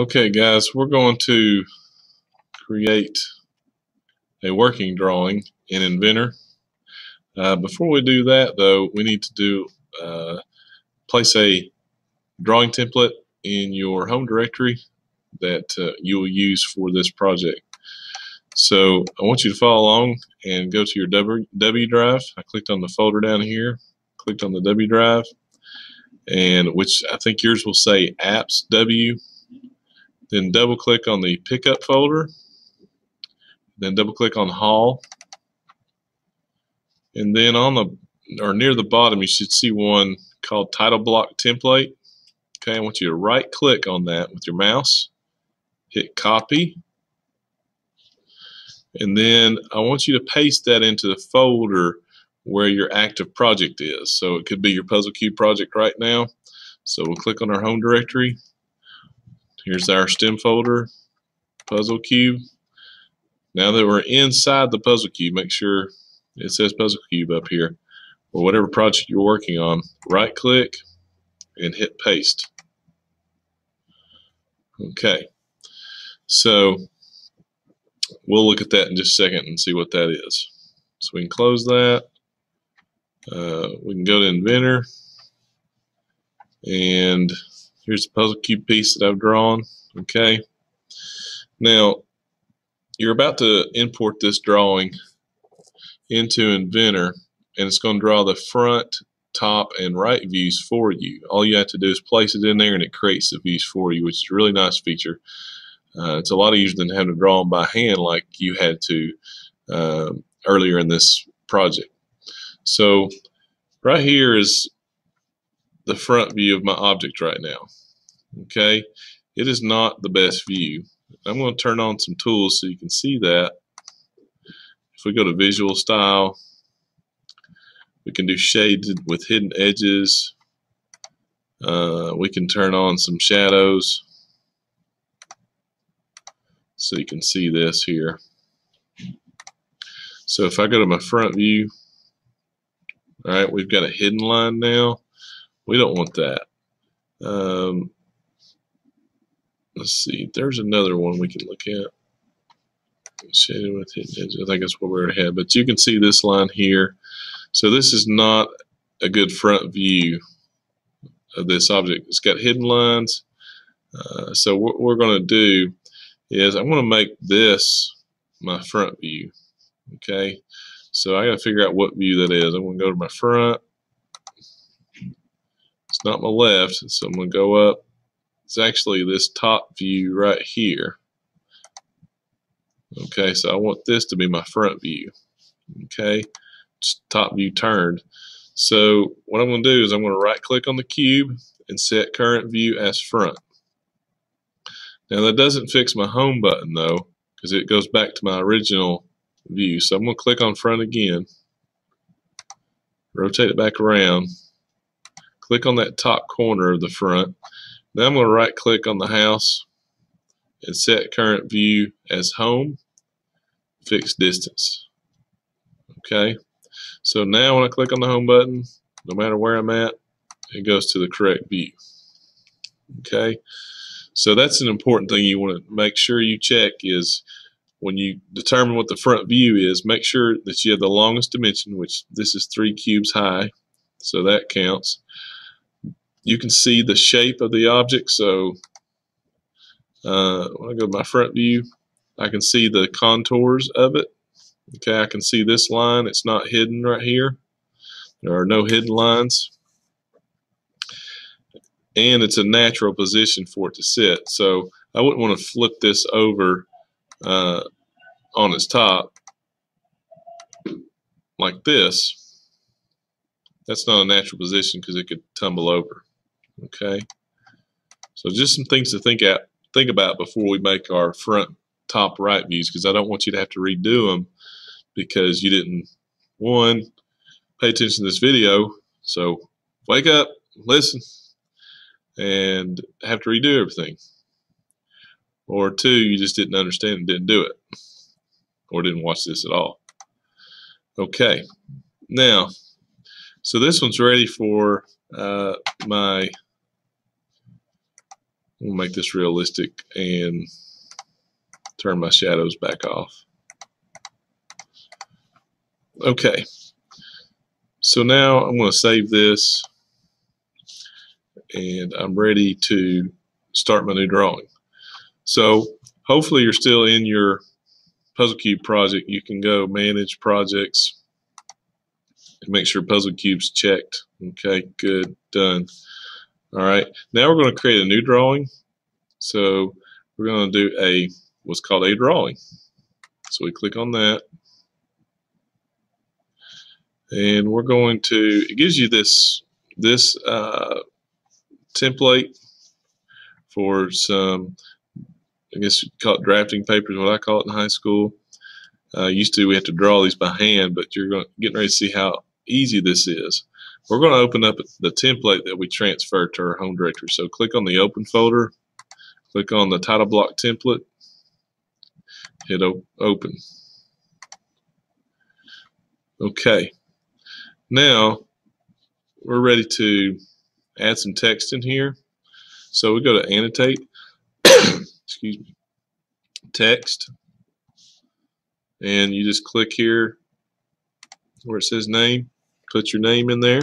Okay guys, we're going to create a working drawing in Inventor. Before we do that though, we need to place a drawing template in your home directory that you will use for this project. So I want you to follow along and go to your W drive. I clicked on the folder down here, clicked on the W drive, and which I think yours will say apps W. Then double click on the pickup folder, then double click on Haul, and then on the near the bottom you should see one called Title Block Template. Okay, I want you to right click on that with your mouse, hit copy, and then I want you to paste that into the folder where your active project is. So it could be your Puzzle Cube project right now. So we'll click on our home directory. Here's our stem folder, Puzzle Cube. Now that we're inside the Puzzle Cube, make sure it says Puzzle Cube up here, or whatever project you're working on. Right click and hit paste. Okay, so we'll look at that in just a second and see what that is. So we can close that. We can go to Inventor, and here's the Puzzle Cube piece that I've drawn. Okay, now you're about to import this drawing into Inventor, and it's going to draw the front, top, and right views for you. All you have to do is place it in there and it creates the views for you, which is a really nice feature. It's a lot easier than having to draw them by hand like you had to earlier in this project. So right here is the front view of my object right now. Okay, it is not the best view. I'm going to turn on some tools so you can see that. If we go to visual style, we can do shaded with hidden edges. We can turn on some shadows so you can see this here. So if I go to my front view, all right, we've got a hidden line now. We don't want that. Let's see, there's another one we can look at. Shaded with hidden edges. I think that's what we already had, but you can see this line here. So this is not a good front view of this object. It's got hidden lines. So what we're going to do is I'm going to make this my front view. Okay, so I got to figure out what view that is. I'm going to go to my front. It's not my left, so I'm going to go up. It's actually this top view right here. Okay, so I want this to be my front view. Okay, just top view turned. So what I'm going to do is I'm going to right click on the cube and set current view as front. Now that doesn't fix my home button though, because it goes back to my original view. So I'm going to click on front again, rotate it back around, click on that top corner of the front. Now I'm going to right click on the house and set current view as home, fixed distance. Okay, so now when I click on the home button, no matter where I'm at, it goes to the correct view. Okay, so that's an important thing you want to make sure you check is when you determine what the front view is, make sure that you have the longest dimension, which this is 3 cubes high, so that counts. You can see the shape of the object, so when I go to my front view, I can see the contours of it. Okay, I can see this line. It's not hidden right here. There are no hidden lines. And it's a natural position for it to sit. So I wouldn't want to flip this over on its top like this. That's not a natural position because it could tumble over. Okay, so just some things to think about before we make our front top right views, because I don't want you to have to redo them because you didn't, one, pay attention to this video. So wake up, listen, and have to redo everything. Or two, you just didn't understand and didn't do it, or didn't watch this at all. Okay, now, so this one's ready for my We'll make this realistic and turn my shadows back off. Okay, so now I'm going to save this and I'm ready to start my new drawing. So hopefully you're still in your Puzzle Cube project. You can go manage projects and make sure Puzzle Cube's checked. Okay, good, done. All right, now we're going to create a new drawing. So we're going to do what's called a drawing. So we click on that, and we're going to, it gives you this template for some, I guess you call it drafting papers, what I call it in high school. Used to we have to draw these by hand, but you're getting ready to see how easy this is. We're going to open up the template that we transferred to our home directory. So click on the open folder, click on the title block template, hit open. Okay, now we're ready to add some text in here. So we go to annotate, excuse me, text, and you just click here where it says name, put your name in there.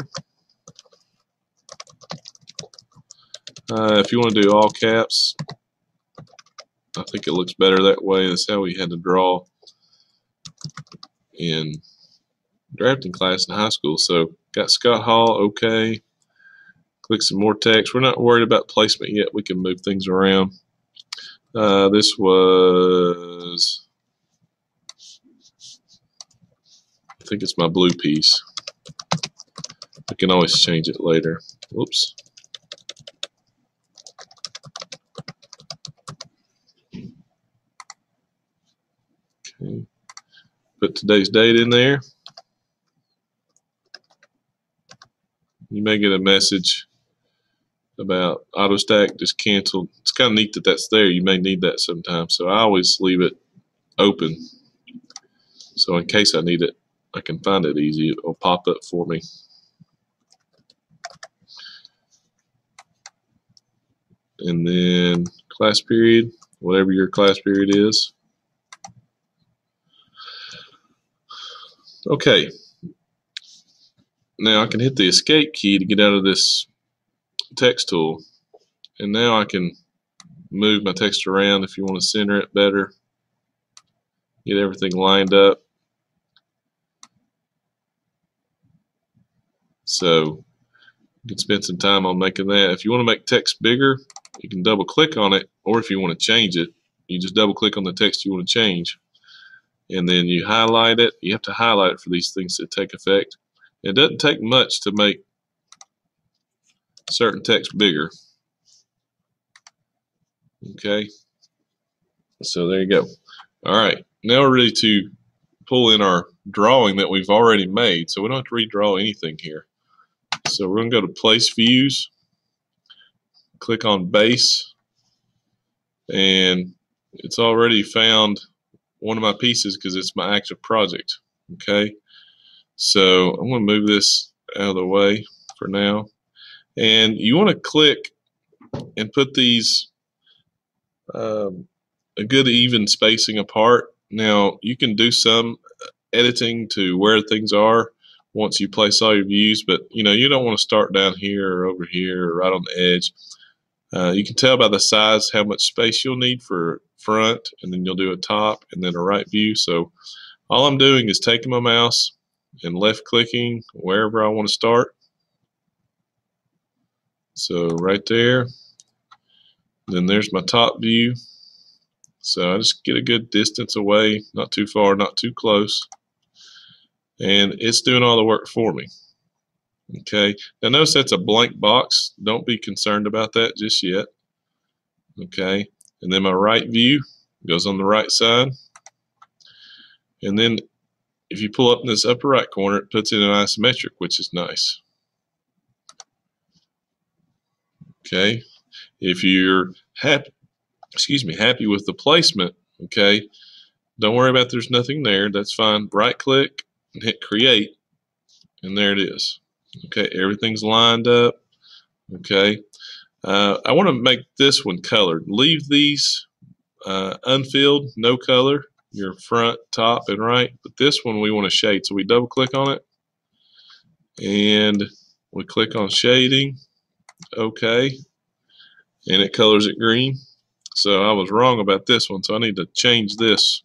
If you want to do all caps, I think it looks better that way. That's how we had to draw in drafting class in high school. So got Scott Hall, okay. Click some more text. We're not worried about placement yet. We can move things around. This was, I think it's my blue piece. I can always change it later. Whoops. Okay. Put today's date in there. You may get a message about AutoStack just canceled. It's kind of neat that that's there. You may need that sometime. So I always leave it open. So in case I need it, I can find it easy. It'll pop up for me. And then class period, whatever your class period is. Okay. Now I can hit the escape key to get out of this text tool. And now I can move my text around if you want to center it better. Get everything lined up. So you can spend some time on making that. If you want to make text bigger, you can double click on it, or if you want to change it, you just double click on the text you want to change. And then you highlight it. You have to highlight it for these things to take effect. It doesn't take much to make certain text bigger. Okay, so there you go. All right, now we're ready to pull in our drawing that we've already made, so we don't have to redraw anything here. So we're going to go to Place Views, click on Base, and it's already found one of my pieces because it's my active project. Okay, so I'm going to move this out of the way for now, and you want to click and put these a good even spacing apart. Now you can do some editing to where things are once you place all your views, but you don't want to start down here or over here or right on the edge. You can tell by the size how much space you'll need for front, and then you'll do a top and then a right view. So all I'm doing is taking my mouse and left clicking wherever I want to start. So right there, then there's my top view. So I just get a good distance away, not too far, not too close. And it's doing all the work for me. Okay, now notice that's a blank box. Don't be concerned about that just yet. Okay, and then my right view goes on the right side. And then if you pull up in this upper right corner, it puts in an isometric, which is nice. Okay, if you're happy with the placement, okay, don't worry about there's nothing there. That's fine. Right click and hit create, and there it is. Okay, everything's lined up. Okay, I want to make this one colored. Leave these unfilled, no color, your front, top, and right. But this one we want to shade. So we double click on it and we click on shading. Okay. And it colors it green. So I was wrong about this one. So I need to change this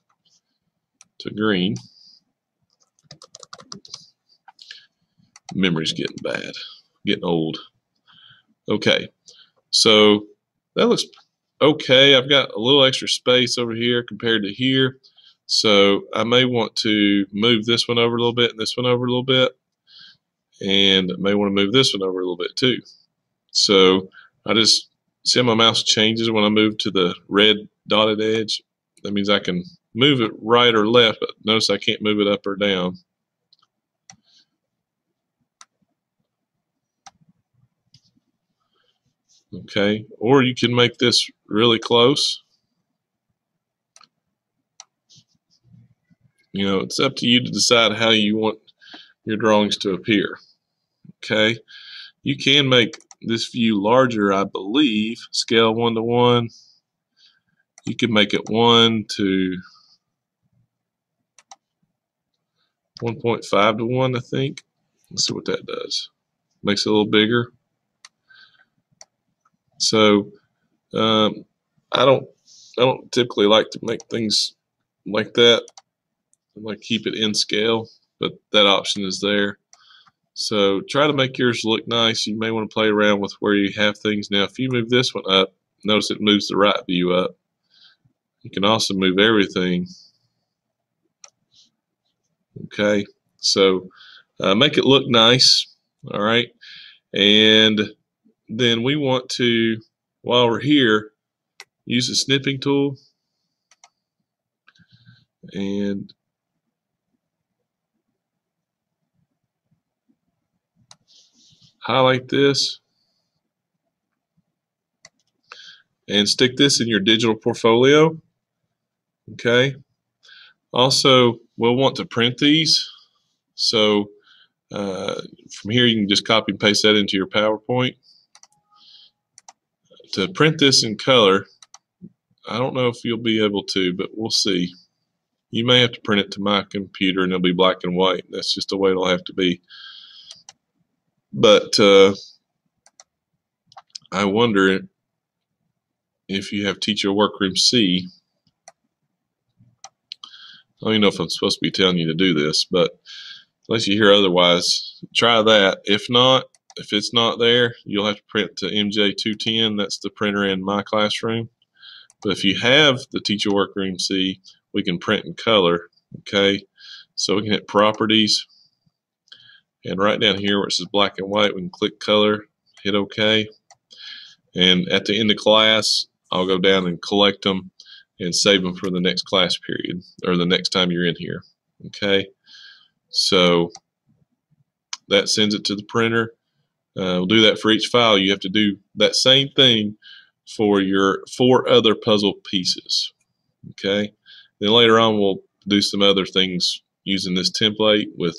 to green. Memory's getting bad, getting old. Okay. So that looks okay. I've got a little extra space over here compared to here. So I may want to move this one over a little bit and this one over a little bit. And I may want to move this one over a little bit too. So I just see how my mouse changes when I move to the red dotted edge. That means I can move it right or left, but notice I can't move it up or down. Okay, or you can make this really close. You know, it's up to you to decide how you want your drawings to appear. Okay, you can make this view larger, I believe, scale 1 to 1. You can make it 1 to 1.5 to 1, I think. Let's see what that does. Makes it a little bigger. So I don't typically like to make things like that. I like to keep it in scale, but that option is there. So try to make yours look nice. You may want to play around with where you have things. Now, if you move this one up, notice it moves the right view up. You can also move everything. Okay, so make it look nice. All right, and then we want to, while we're here, use the snipping tool and highlight this and stick this in your digital portfolio. Okay. Also, we'll want to print these. So from here, you can just copy and paste that into your PowerPoint. To print this in color, I don't know if you'll be able to, but we'll see. You may have to print it to my computer and it'll be black and white. That's just the way it'll have to be. But I wonder if you have Teacher Workroom C. I don't even know if I'm supposed to be telling you to do this, but unless you hear otherwise, try that. If not, if it's not there, you'll have to print to MJ210. That's the printer in my classroom. But if you have the Teacher Workroom C, we can print in color. Okay, so we can hit Properties, and right down here where it says black and white, we can click Color, hit OK. And at the end of class, I'll go down and collect them and save them for the next class period or the next time you're in here. Okay, so that sends it to the printer. We'll do that for each file. You have to do that same thing for your 4 other puzzle pieces. Okay, then later on we'll do some other things using this template with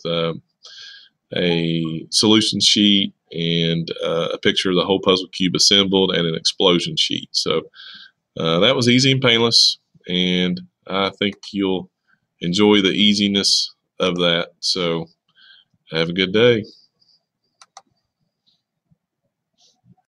a solution sheet and a picture of the whole puzzle cube assembled and an explosion sheet. So that was easy and painless, and I think you'll enjoy the easiness of that. So have a good day.